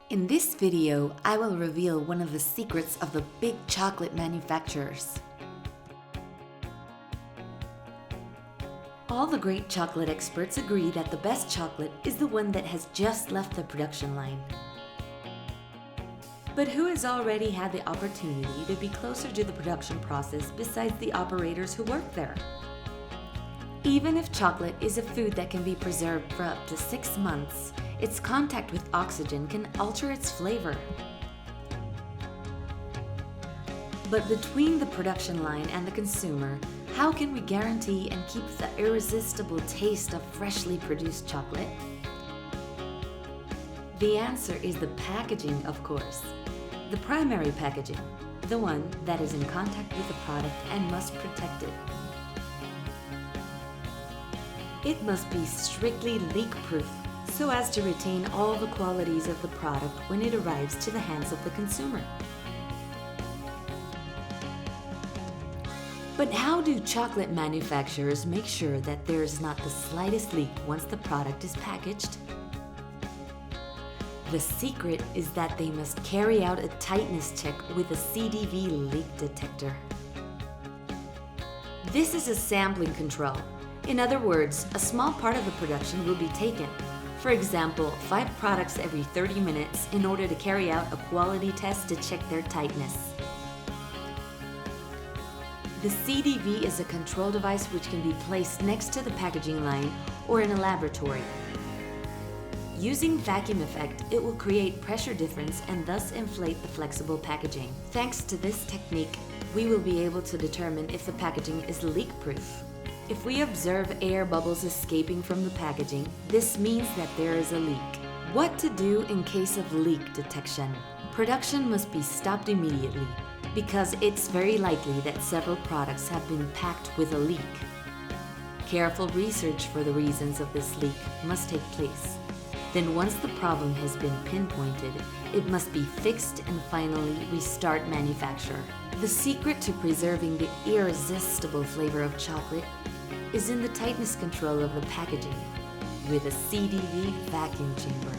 In this video, I will reveal one of the secrets of the big chocolate manufacturers. All the great chocolate experts agree that the best chocolate is the one that has just left the production line. But who has already had the opportunity to be closer to the production process besides the operators who work there? Even if chocolate is a food that can be preserved for up to 6 months, its contact with oxygen can alter its flavor. But between the production line and the consumer, how can we guarantee and keep the irresistible taste of freshly produced chocolate? The answer is the packaging, of course. The primary packaging, the one that is in contact with the product and must protect it. It must be strictly leak-proof, so as to retain all the qualities of the product when it arrives to the hands of the consumer. But how do chocolate manufacturers make sure that there is not the slightest leak once the product is packaged? The secret is that they must carry out a tightness check with a CDV leak detector. This is a sampling control. In other words, a small part of the production will be taken. For example, 5 products every 30 minutes in order to carry out a quality test to check their tightness. The CDV is a control device which can be placed next to the packaging line or in a laboratory. Using vacuum effect, it will create pressure difference and thus inflate the flexible packaging. Thanks to this technique, we will be able to determine if the packaging is leak-proof. If we observe air bubbles escaping from the packaging, this means that there is a leak. What to do in case of leak detection? Production must be stopped immediately, because it's very likely that several products have been packed with a leak. Careful research for the reasons of this leak must take place. Then once the problem has been pinpointed, it must be fixed and finally restart manufacture. The secret to preserving the irresistible flavor of chocolate is in the tightness control of the packaging with a CDV vacuum chamber.